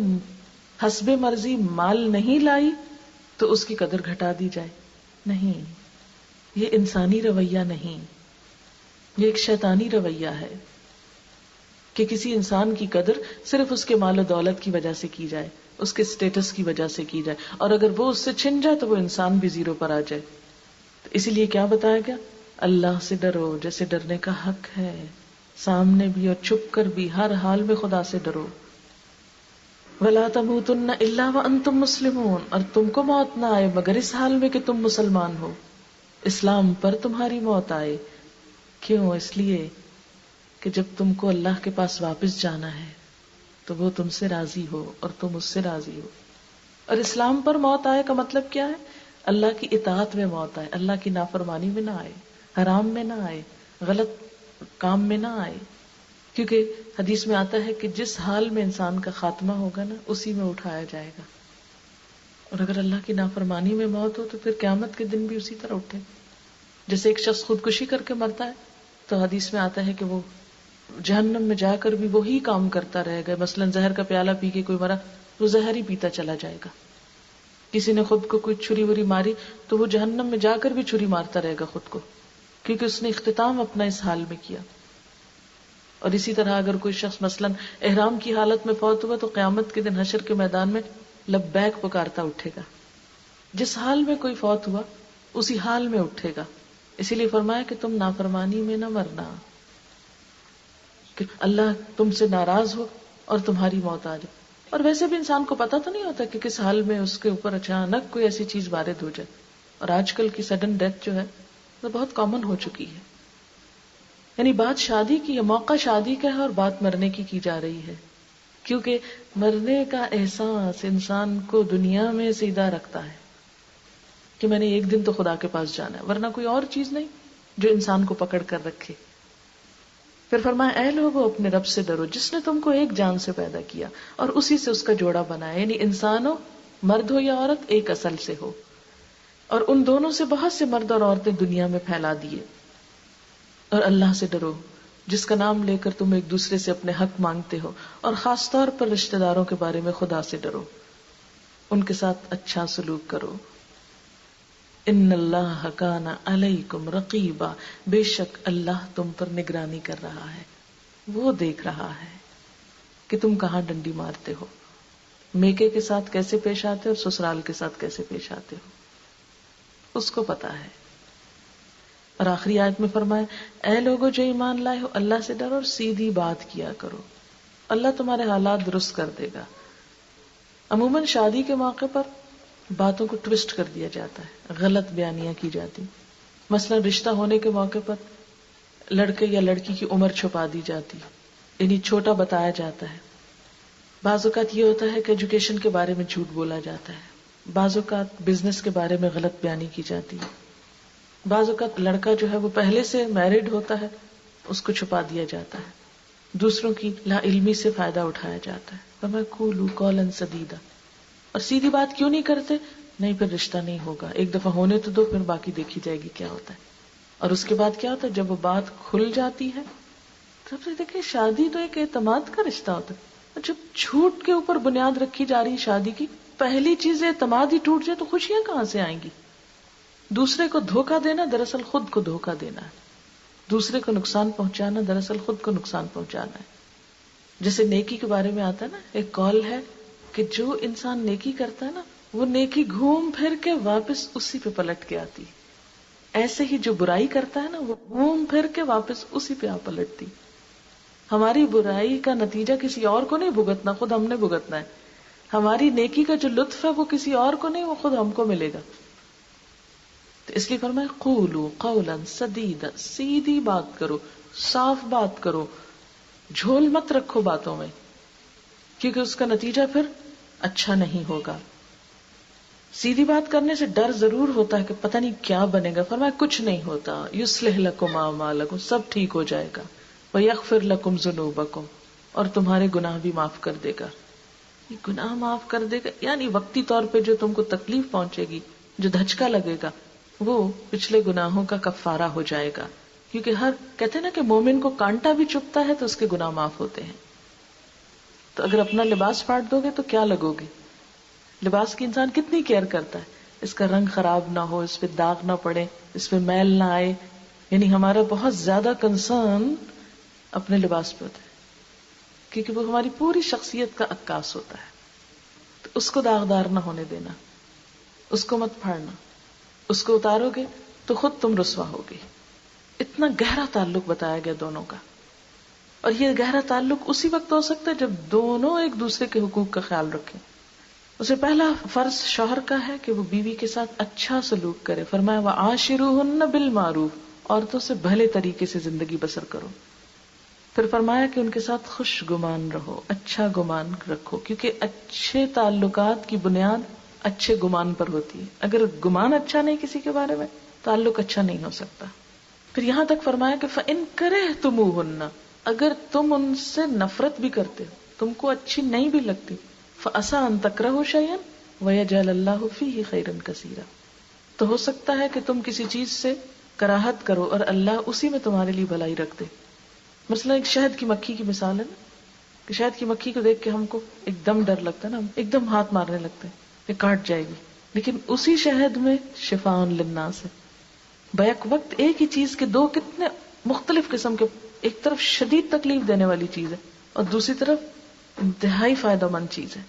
حسب مرضی مال نہیں لائی تو اس کی قدر گھٹا دی جائے. نہیں، یہ انسانی رویہ نہیں، یہ ایک شیطانی رویہ ہے کہ کسی انسان کی قدر صرف اس کے مال و دولت کی وجہ سے کی جائے، اس کے سٹیٹس کی وجہ سے کی جائے، اور اگر وہ اس سے چھن جائے تو وہ انسان بھی زیرو پر آ جائے. تو اسی لیے کیا بتایا گیا؟ اللہ سے ڈرو جیسے ڈرنے کا حق ہے، سامنے بھی اور چھپ کر بھی، ہر حال میں خدا سے ڈرو. وَلَا تَمُوتُنَّ إِلَّا وَأَنْتُمْ مُسْلِمُونَ، اور تم کو موت نہ آئے مگر اس حال میں کہ تم مسلمان ہو، اسلام پر تمہاری موت آئے. کیوں؟ اس لیے کہ جب تم کو اللہ کے پاس واپس جانا ہے تو وہ تم سے راضی ہو اور تم اس سے راضی ہو. اور اسلام پر موت آئے کا مطلب کیا ہے؟ اللہ کی اطاعت میں موت آئے، اللہ کی نافرمانی میں نہ آئے، حرام میں نہ آئے، غلط کام میں نہ آئے. کیونکہ حدیث میں آتا ہے کہ جس حال میں انسان کا خاتمہ ہوگا نا اسی میں اٹھایا جائے گا. اور اگر اللہ کی نافرمانی میں موت ہو تو پھر قیامت کے دن بھی اسی طرح اٹھے. جیسے ایک شخص خودکشی کر کے مرتا ہے تو حدیث میں آتا ہے کہ وہ جہنم میں جا کر بھی وہی کام کرتا رہے گا. مثلا زہر کا پیالہ پی کے کوئی مرا تو زہر ہی پیتا چلا جائے گا. کسی نے خود کو کوئی چھری وری ماری تو وہ جہنم میں جا کر بھی چھری مارتا رہے گا خود کو، کیونکہ اس نے اختتام اپنا اس حال میں کیا. اور اسی طرح اگر کوئی شخص مثلاً احرام کی حالت میں فوت ہوا تو قیامت کے دن حشر کے میدان میں لبیک پکارتا اٹھے گا. جس حال میں کوئی فوت ہوا اسی حال میں اٹھے گا. اسی لیے فرمایا کہ تم نافرمانی میں نہ مرنا، کہ اللہ تم سے ناراض ہو اور تمہاری موت آ جائے. اور ویسے بھی انسان کو پتہ تو نہیں ہوتا کہ کس حال میں اس کے اوپر اچانک کوئی ایسی چیز وارد ہو جائے. اور آج کل کی سڈن ڈیتھ جو ہے وہ بہت کامن ہو چکی ہے. یعنی بات شادی کی ہے، موقع شادی کا ہے اور بات مرنے کی جا رہی ہے، کیونکہ مرنے کا احساس انسان کو دنیا میں سیدھا رکھتا ہے کہ میں نے ایک دن تو خدا کے پاس جانا ہے، ورنہ کوئی اور چیز نہیں جو انسان کو پکڑ کر رکھے. پھر فرمایا اے لوگو اپنے رب سے ڈرو جس نے تم کو ایک جان سے پیدا کیا اور اسی سے اس کا جوڑا بنایا. یعنی انسان ہو، مرد ہو یا عورت، ایک اصل سے ہو، اور ان دونوں سے بہت سے مرد اور عورتیں دنیا میں پھیلا دیے. اور اللہ سے ڈرو جس کا نام لے کر تم ایک دوسرے سے اپنے حق مانگتے ہو، اور خاص طور پر رشتہ داروں کے بارے میں خدا سے ڈرو، ان کے ساتھ اچھا سلوک کرو. ان اللہ کان علیکم رقیبا، بے شک اللہ تم پر نگرانی کر رہا ہے، وہ دیکھ رہا ہے کہ تم کہاں ڈنڈی مارتے ہو، میکے کے ساتھ کیسے پیش آتے ہو اور سسرال کے ساتھ کیسے پیش آتے ہو، اس کو پتا ہے. اور آخری آیت میں فرمایا اے لوگو جو ایمان لائے ہو اللہ سے ڈرو اور سیدھی بات کیا کرو، اللہ تمہارے حالات درست کر دے گا. عموماً شادی کے موقع پر باتوں کو ٹوسٹ کر دیا جاتا ہے، غلط بیانیاں کی جاتی. مثلا رشتہ ہونے کے موقع پر لڑکے یا لڑکی کی عمر چھپا دی جاتی، یعنی چھوٹا بتایا جاتا ہے. بعض اوقات یہ ہوتا ہے کہ ایجوکیشن کے بارے میں جھوٹ بولا جاتا ہے، بعض اوقات بزنس کے بارے میں غلط بیانی کی جاتی ہے، بعض اوقات لڑکا جو ہے وہ پہلے سے میرڈ ہوتا ہے، اس کو چھپا دیا جاتا ہے، دوسروں کی لا علمی سے فائدہ اٹھایا جاتا ہے. فَمَا قُولُوا قَوْلًا سَدِيدًا. اور سیدھی بات کیوں نہیں کرتے؟ نہیں پھر رشتہ نہیں ہوگا، ایک دفعہ ہونے تو دو، پھر باقی دیکھی جائے گی کیا ہوتا ہے. اور اس کے بعد کیا ہوتا ہے جب وہ بات کھل جاتی ہے تب سے دیکھیں شادی تو ایک اعتماد کا رشتہ ہوتا ہے. جب جھوٹ کے اوپر بنیاد رکھی جا رہی شادی کی، پہلی چیز اعتماد ہی ٹوٹ جائے تو خوشیاں کہاں سے آئیں گی؟ دوسرے کو دھوکہ دینا دراصل خود کو دھوکہ دینا ہے، دوسرے کو نقصان پہنچانا دراصل خود کو نقصان پہنچانا ہے. جیسے نیکی کے بارے میں آتا ہے نا، ایک قول ہے کہ جو انسان نیکی کرتا ہے نا وہ نیکی گھوم پھر کے واپس اسی پہ پلٹ کے آتی. ایسے ہی جو برائی کرتا ہے نا وہ گھوم پھر کے واپس اسی پہ آ پلٹتی. ہماری برائی کا نتیجہ کسی اور کو نہیں بھگتنا، خود ہم نے بھگتنا ہے. ہماری نیکی کا جو لطف ہے وہ کسی اور کو نہیں، وہ خود ہم کو ملے گا. تو اس لیے فرمایا قولوا قولا سدیدا، سیدھی بات کرو، صاف بات کرو، جھول مت رکھو باتوں میں، کیونکہ اس کا نتیجہ پھر اچھا نہیں ہوگا. سیدھی بات کرنے سے ڈر ضرور ہوتا ہے کہ پتہ نہیں کیا بنے گا. فرمایا کچھ نہیں ہوتا، یصلح لکم اعمالکم، سب ٹھیک ہو جائے گا، ویغفر لکم ذنوبکم، اور تمہارے گناہ بھی معاف کر دے گا. یہ گناہ معاف کر دے گا یعنی وقتی طور پہ جو تم کو تکلیف پہنچے گی، جو دھچکا لگے گا، وہ پچھلے گناہوں کا کفارہ ہو جائے گا. کیونکہ کہتے ہیں نا کہ مومن کو کانٹا بھی چبھتا ہے تو اس کے گناہ معاف ہوتے ہیں. تو اگر اپنا لباس پھاڑ دو گے تو کیا لگو گے؟ لباس کی انسان کتنی کیئر کرتا ہے، اس کا رنگ خراب نہ ہو، اس پہ داغ نہ پڑے، اس پہ میل نہ آئے. یعنی ہمارا بہت زیادہ کنسرن اپنے لباس پہ ہوتا ہے، کیونکہ وہ ہماری پوری شخصیت کا عکاس ہوتا ہے. تو اس کو داغدار نہ ہونے دینا، اس کو مت پھاڑنا. اس کو اتارو گے تو خود تم رسوا ہوگے. اتنا گہرا تعلق بتایا گیا دونوں کا. اور یہ گہرا تعلق اسی وقت ہو سکتا ہے جب دونوں ایک دوسرے کے حقوق کا خیال رکھیں. اسے پہلا فرض شوہر کا ہے کہ وہ بیوی کے ساتھ اچھا سلوک کرے. فرمایا وعاشروہن بالمعروف، عورتوں سے بھلے طریقے سے زندگی بسر کرو. پھر فرمایا کہ ان کے ساتھ خوش گمان رہو، اچھا گمان رکھو، کیونکہ اچھے تعلقات کی بنیاد اچھے گمان پر ہوتی ہے. اگر گمان اچھا نہیں کسی کے بارے میں، تعلق اچھا نہیں ہو سکتا. پھر یہاں تک فرمایا کہ فَإِن كَرِهْتُمُوهُنَّ، اگر تم ان سے نفرت بھی کرتے ہو، تم کو اچھی نہیں بھی لگتی، فَعَسَىٰ أَن تَكْرَهُوا شَيْئًا وَيَجْعَلَ اللَّهُ فِيهِ خَيْرًا كَثِيرًا، تو ہو سکتا ہے کہ تم کسی چیز سے کراہت کرو اور اللہ اسی میں تمہارے لیے بھلائی رکھ دے. مثلا ایک شہد کی مکھی کی مثال ہے نا، کہ شہد کی مکھی کو دیکھ کے ہم کو ایک دم ڈر لگتا ہے نا، ایک دم ہاتھ مارنے لگتے ہیں کہ کاٹ جائے گی، لیکن اسی شہد میں شفاء للناس ہے. بیک وقت ایک ہی چیز کے دو کتنے مختلف قسم کے ایک طرف شدید تکلیف دینے والی چیز ہے اور دوسری طرف انتہائی فائدہ مند چیز ہے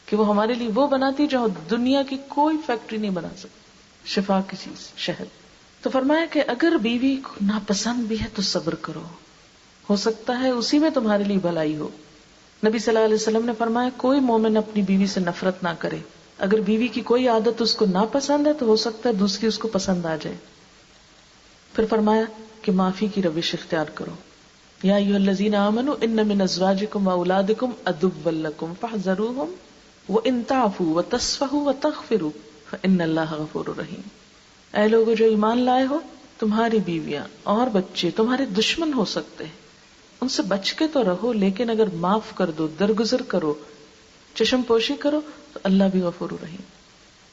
کہ وہ ہمارے لیے وہ بناتی ہے جو دنیا کی کوئی فیکٹری نہیں بنا سکتی، شفا کی چیز شہد. تو فرمایا کہ اگر بیوی کو ناپسند بھی ہے تو صبر کرو، ہو سکتا ہے اسی میں تمہارے لیے بھلائی ہو. نبی صلی اللہ علیہ وسلم نے فرمایا کوئی مومن اپنی بیوی سے نفرت نہ کرے، اگر بیوی کی کوئی عادت اس کو ناپسند ہے تو ہو سکتا ہے دوسری اس کو پسند آ جائے. پھر فرمایا کہ معافی کی روش اختیار کرو. یا ایھا الذین آمنوا ان من ازواجکم واولادکم عدوا لکم فاحذروہم وان تعفوا وتصفحوا وتغفروا فان اللہ غفور رحیم. اے لوگو جو ایمان لائے ہو، تمہاری بیویاں اور بچے تمہارے دشمن ہو سکتے ہیں، ان سے بچ کے تو رہو، لیکن اگر معاف کر دو، درگزر کرو، چشم پوشی کرو تو اللہ بھی غفور رحیم.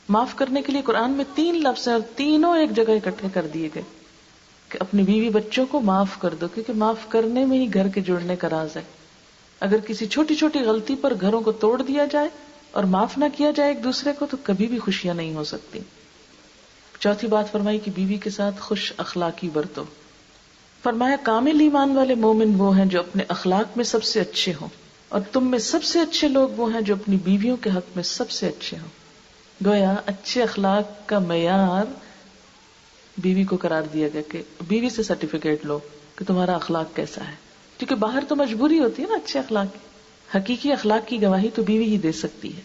معاف کرنے کے لیے قرآن میں 3 لفظ ہیں اور تینوں ایک جگہ اکٹھے کر دیے گئے کہ اپنی بیوی بچوں کو معاف کر دو، کیونکہ معاف کرنے میں ہی گھر کے جڑنے کا راز ہے. اگر کسی چھوٹی چھوٹی غلطی پر گھروں کو توڑ دیا جائے اور معاف نہ کیا جائے ایک دوسرے کو تو کبھی بھی خوشیاں نہیں ہو سکتی. چوتھی بات فرمائی کہ بیوی کے ساتھ خوش اخلاقی برتو. فرمایا کامل ایمان والے مومن وہ ہیں جو اپنے اخلاق میں سب سے اچھے ہوں، اور تم میں سب سے اچھے لوگ وہ ہیں جو اپنی بیویوں کے حق میں سب سے اچھے ہوں. گویا اچھے اخلاق کا معیار بیوی کو قرار دیا گیا کہ بیوی سے سرٹیفکیٹ لو کہ تمہارا اخلاق کیسا ہے، کیونکہ باہر تو مجبوری ہوتی ہے نا اچھے اخلاق کی، حقیقی اخلاق کی گواہی تو بیوی ہی دے سکتی ہے.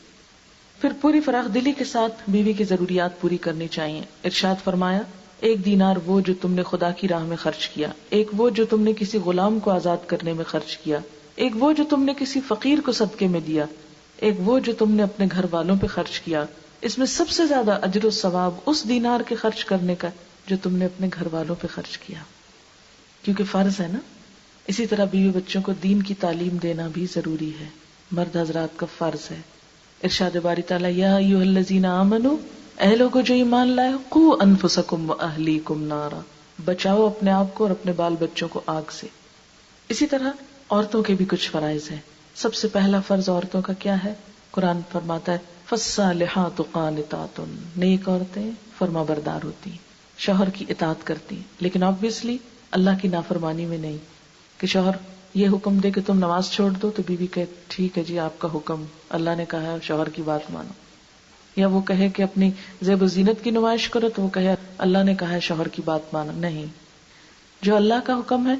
پھر پوری فراخ دلی کے ساتھ بیوی کی ضروریات پوری کرنی چاہیے. ارشاد فرمایا 1 دینار وہ جو تم نے خدا کی راہ میں خرچ کیا، 1 وہ جو تم نے کسی غلام کو آزاد کرنے میں خرچ کیا، 1 وہ جو تم نے کسی فقیر کو صدقے میں دیا، 1 وہ جو تم نے اپنے گھر والوں پہ خرچ کیا. اس میں سب سے زیادہ اجر و ثواب اس دینار کے خرچ کرنے کا جو تم نے اپنے گھر والوں پہ خرچ کیا، کیونکہ فرض ہے نا. اسی طرح بیوی بچوں کو دین کی تعلیم دینا بھی ضروری ہے، مرد حضرات کا فرض ہے. ارشاد باری تعالیٰ یا ایھا الذین آمنوا، اے لوگو جو ایمان لائے ہو، قوا انفسکم واہلیکم نارا، بچاؤ اپنے آپ کو اور اپنے بال بچوں کو آگ سے. اسی طرح عورتوں کے بھی کچھ فرائض ہیں. سب سے پہلا فرض عورتوں کا کیا ہے؟ قرآن فرماتا ہے فالصالحات قانتات، نیک عورتیں فرما بردار ہوتی ہیں، شوہر کی اطاعت کرتی ہیں، لیکن obviously اللہ کی نافرمانی میں نہیں کہ شوہر یہ حکم دے کہ تم نماز چھوڑ دو تو بیوی کہے ٹھیک ہے جی آپ کا حکم، اللہ نے کہا ہے شوہر کی بات مانو. یا وہ کہے کہ اپنی زیب و زینت کی نمائش کرو تو وہ کہے اللہ نے کہا ہے شوہر کی بات مانو. نہیں، جو اللہ کا حکم ہے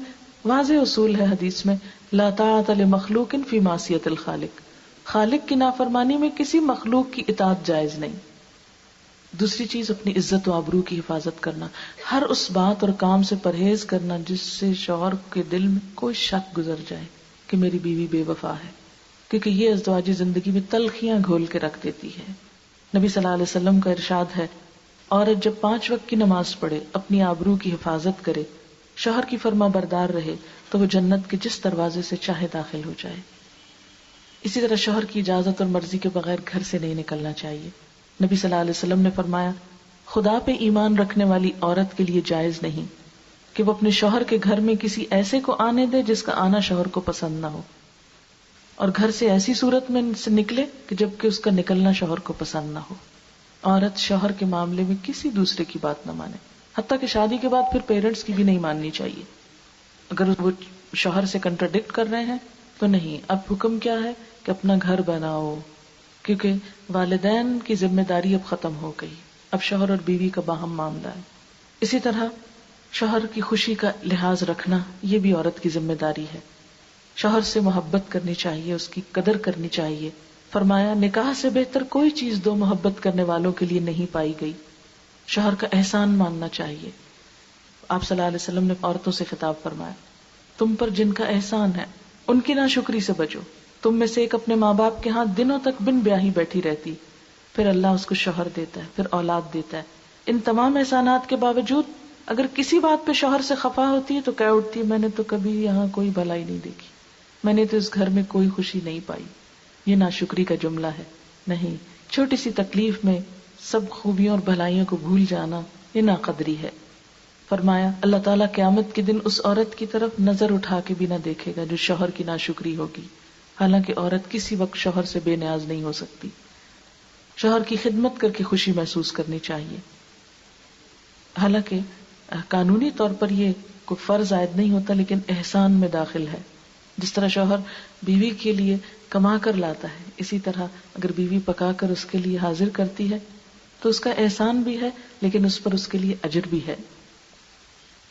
واضح اصول ہے حدیث میں لا طاعت لمخلوق فی معصیت الخالق، خالق کی نافرمانی میں کسی مخلوق کی اطاعت جائز نہیں. دوسری چیز اپنی عزت و آبرو کی حفاظت کرنا، ہر اس بات اور کام سے پرہیز کرنا جس سے شوہر کے دل میں کوئی شک گزر جائے کہ میری بیوی بے وفا ہے، کیونکہ یہ ازدواجی زندگی میں تلخیاں گھول کے رکھ دیتی ہے. نبی صلی اللہ علیہ وسلم کا ارشاد ہے عورت جب 5 وقت کی نماز پڑھے، اپنی آبرو کی حفاظت کرے، شوہر کی فرما بردار رہے تو وہ جنت کے جس دروازے سے چاہے داخل ہو جائے. اسی طرح شوہر کی اجازت اور مرضی کے بغیر گھر سے نہیں نکلنا چاہیے. نبی صلی اللہ علیہ وسلم نے فرمایا خدا پہ ایمان رکھنے والی عورت کے لیے جائز نہیں کہ وہ اپنے شوہر کے گھر میں کسی ایسے کو آنے دے جس کا آنا شوہر کو پسند نہ ہو، اور گھر سے ایسی صورت میں سے نکلے کہ جبکہ اس کا نکلنا شوہر کو پسند نہ ہو. عورت شوہر کے معاملے میں کسی دوسرے کی بات نہ مانے، حتیٰ کہ شادی کے بعد پھر پیرنٹس کی بھی نہیں ماننی چاہیے. اگر وہ شوہر سے کنٹراڈکٹ کر رہے ہیں تو نہیں. اب حکم کیا ہے کہ اپنا گھر بناؤ، کیونکہ والدین کی ذمہ داری اب ختم ہو گئی، اب شوہر اور بیوی کا باہم معاملہ ہے. اسی طرح شوہر کی خوشی کا لحاظ رکھنا یہ بھی عورت کی ذمہ داری ہے. شوہر سے محبت کرنی چاہیے، اس کی قدر کرنی چاہیے. فرمایا نکاح سے بہتر کوئی چیز 2 محبت کرنے والوں کے لیے نہیں پائی گئی. شوہر کا احسان ماننا چاہیے. آپ صلی اللہ علیہ وسلم نے عورتوں سے خطاب فرمایا تم پر جن کا احسان ہے ان کی ناشکری سے بچو. تم میں سے ایک اپنے ماں باپ کے ہاں دنوں تک بن بیاہی بیٹھی رہتی، پھر اللہ اس کو شوہر دیتا ہے، پھر اولاد دیتا ہے. ان تمام احسانات کے باوجود اگر کسی بات پہ شوہر سے خفا ہوتی ہے تو کہہ اٹھتی ہے میں نے تو کبھی یہاں کوئی بھلائی نہیں دیکھی، میں نے تو اس گھر میں کوئی خوشی نہیں پائی. یہ ناشکری کا جملہ ہے. نہیں، چھوٹی سی تکلیف میں سب خوبیوں اور بھلائیوں کو بھول جانا یہ ناقدری ہے. فرمایا اللہ تعالیٰ قیامت کے دن اس عورت کی طرف نظر اٹھا کے بھی نہ دیکھے گا جو شوہر کی ناشکری ہوگی. حالانکہ عورت کسی وقت شوہر سے بے نیاز نہیں ہو سکتی. شوہر کی خدمت کر کے خوشی محسوس کرنی چاہیے. حالانکہ قانونی طور پر یہ کوئی فرض عائد نہیں ہوتا، لیکن احسان میں داخل ہے. جس طرح شوہر بیوی کے لیے کما کر لاتا ہے، اسی طرح اگر بیوی پکا کر اس کے لیے حاضر کرتی ہے تو اس کا احسان بھی ہے، لیکن اس پر اس کے لیے اجر بھی ہے.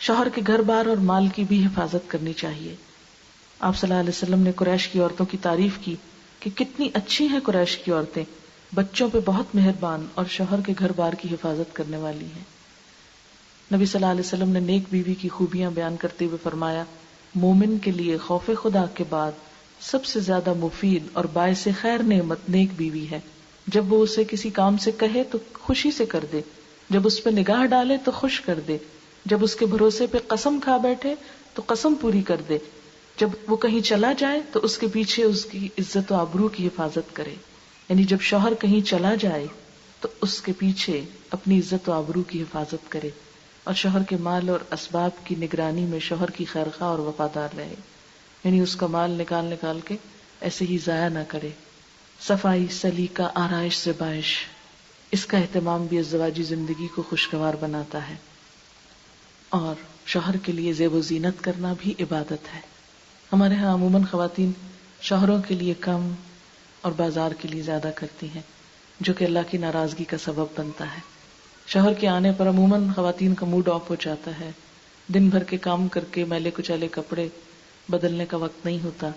شوہر کے گھر بار اور مال کی بھی حفاظت کرنی چاہیے. آپ صلی اللہ علیہ وسلم نے قریش کی عورتوں کی تعریف کی کہ کتنی اچھی ہیں قریش کی عورتیں، بچوں پہ بہت مہربان اور شوہر کے گھر بار کی حفاظت کرنے والی ہیں. نبی صلی اللہ علیہ وسلم نے نیک بیوی کی خوبیاں بیان کرتے ہوئے فرمایا، مومن کے لیے خوف خدا کے بعد سب سے زیادہ مفید اور باعث خیر نعمت نیک بیوی ہے. جب وہ اسے کسی کام سے کہے تو خوشی سے کر دے، جب اس پہ نگاہ ڈالے تو خوش کر دے، جب اس کے بھروسے پہ قسم کھا بیٹھے تو قسم پوری کر دے، جب وہ کہیں چلا جائے تو اس کے پیچھے اس کی عزت و آبرو کی حفاظت کرے. یعنی جب شوہر کہیں چلا جائے تو اس کے پیچھے اپنی عزت و آبرو کی حفاظت کرے، اور شوہر کے مال اور اسباب کی نگرانی میں شوہر کی خیرخواہ اور وفادار رہے. یعنی اس کا مال نکال نکال کے ایسے ہی ضائع نہ کرے. صفائی، سلیقہ، آرائش سے بائش، اس کا اہتمام بھی ازدواجی زندگی کو خوشگوار بناتا ہے. اور شوہر کے لیے زیب و زینت کرنا بھی عبادت ہے. ہمارے ہاں عموماً خواتین شوہروں کے لیے کم اور بازار کے لیے زیادہ کرتی ہیں، جو کہ اللہ کی ناراضگی کا سبب بنتا ہے. شوہر کے آنے پر عموماً خواتین کا موڈ آف ہو جاتا ہے، دن بھر کے کام کر کے میلے کچیلے کپڑے بدلنے کا وقت نہیں ہوتا،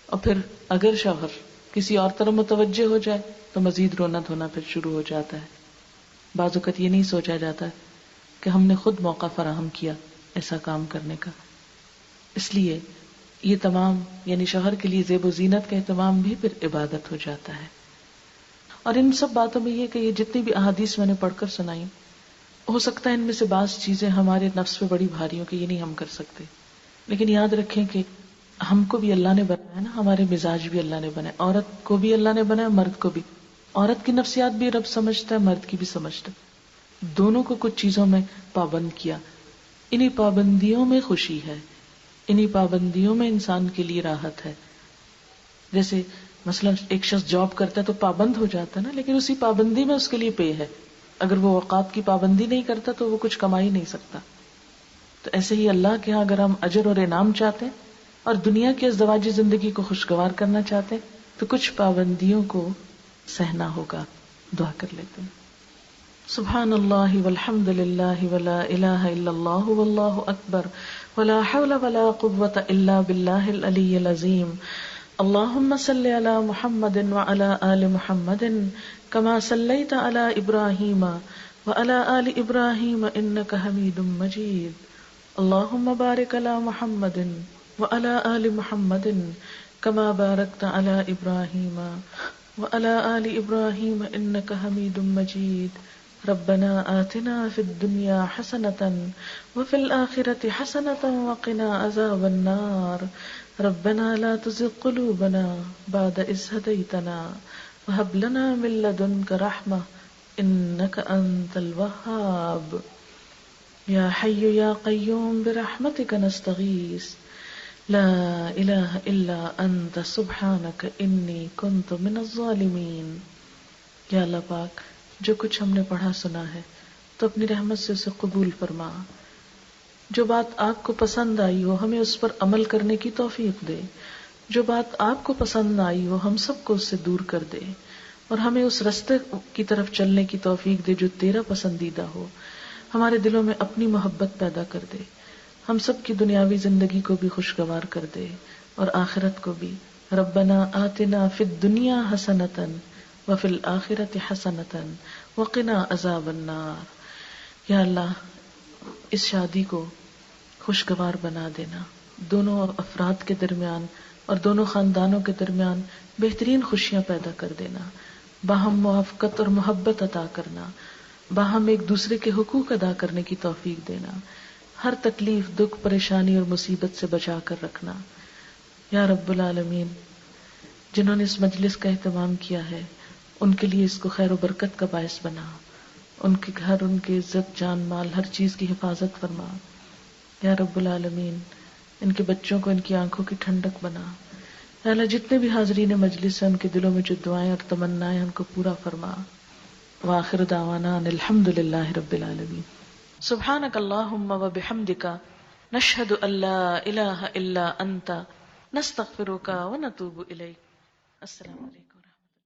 اور پھر اگر شوہر کسی اور طرف متوجہ ہو جائے تو مزید رونا دھونا پھر شروع ہو جاتا ہے. بعض اوقات یہ نہیں سوچا جاتا کہ ہم نے خود موقع فراہم کیا ایسا کام کرنے کا. اس لیے یہ تمام یعنی شوہر کے لیے زیب و زینت کا اہتمام بھی پھر عبادت ہو جاتا ہے. اور ان سب باتوں میں یہ کہ یہ جتنی بھی احادیث میں نے پڑھ کر سنائی، ہو سکتا ہے ان میں سے بعض چیزیں ہمارے نفس پہ بڑی بھاری ہوں کہ یہ نہیں ہم کر سکتے، لیکن یاد رکھیں کہ ہم کو بھی اللہ نے بنایا نا، ہمارے مزاج بھی اللہ نے بنائے، عورت کو بھی اللہ نے بنایا، مرد کو بھی. عورت کی نفسیات بھی رب سمجھتا ہے، مرد کی بھی سمجھتا ہے. دونوں کو کچھ چیزوں میں پابند کیا. انہی پابندیوں میں خوشی ہے، انہی پابندیوں میں انسان کے لیے راحت ہے. جیسے مثلا ایک شخص جاب کرتا ہے تو پابند ہو جاتا ہے نا، لیکن اسی پابندی میں اس کے لیے پے ہے. اگر وہ اوقات کی پابندی نہیں کرتا تو وہ کچھ کما ہی نہیں سکتا. تو ایسے ہی اللہ کے ہاں اگر ہم اجر اور انعام چاہتے ہیں اور دنیا کی ازدواجی زندگی کو خوشگوار کرنا چاہتے ہیں تو کچھ پابندیوں کو سہنا ہوگا. دعا کر لیتے ہیں. سبحان اللہ والحمد للہ ولا الہ الا اللہ واللہ اکبر ولا حول ولا قوة الا باللہ العلی العظیم. اللہم صل علی محمد وعلی آل محمد کما صلیت علی ابراہیم وعلی آل ابراہیم انک حمید مجید. اللہم بارک علی محمد وعلی آل محمد کما بارکت علی ابراہیم وعلی آل ابراہیم انک حمید مجید. ربنا آتنا فی الدنیا حسنة وفی الآخرة حسنة وقنا عذاب النار. ربنا لا تزغ قلوبنا بعد إذ هديتنا وهب لنا من لدنك رحمة إنك أنت الوهاب. يا حي يا قيوم برحمتك نستغيث لا إله إلا أنت سبحانك إني كنت من الظالمين. یا اللہ پاک، جو کچھ ہم نے پڑھا سنا ہے تو اپنی رحمت سے اسے قبول فرما. جو بات آپ کو پسند آئی ہو ہمیں اس پر عمل کرنے کی توفیق دے. جو بات آپ کو پسند آئی ہو ہم سب کو اس سے دور کر دے، اور ہمیں اس رستے کی طرف چلنے کی توفیق دے جو تیرا پسندیدہ ہو. ہمارے دلوں میں اپنی محبت پیدا کر دے. ہم سب کی دنیاوی زندگی کو بھی خوشگوار کر دے اور آخرت کو بھی. ربنا آتنا فی الدنیا حسنۃ وفی الآخرۃ حسنۃ وقنا عذاب النار. یا اللہ اس شادی کو خوشگوار بنا دینا، دونوں افراد کے درمیان اور دونوں خاندانوں کے درمیان بہترین خوشیاں پیدا کر دینا، باہم موافقت اور محبت عطا کرنا، باہم ایک دوسرے کے حقوق ادا کرنے کی توفیق دینا، ہر تکلیف، دکھ، پریشانی اور مصیبت سے بچا کر رکھنا. یا رب العالمین، جنہوں نے اس مجلس کا اہتمام کیا ہے ان کے لیے اس کو خیر و برکت کا باعث بنا، ان کے گھر، ان کے عزت، جان مال، ہر چیز کی حفاظت فرما. یا رب العالمین، ان کے بچوں کو ان کی آنکھوں کی ٹھنڈک بنا. یا اللہ جتنے بھی حاضرین مجلس ہیں ان کے دلوں میں جو دعائیں اور تمنائیں ان کو پورا فرما. وآخر دعوانا ان الحمد للہ رب العالمین. سبحانک اللہم و بحمدک نشہد ان لا الہ الا انت نستغفرک و نتوب الیک. السلام علیکم.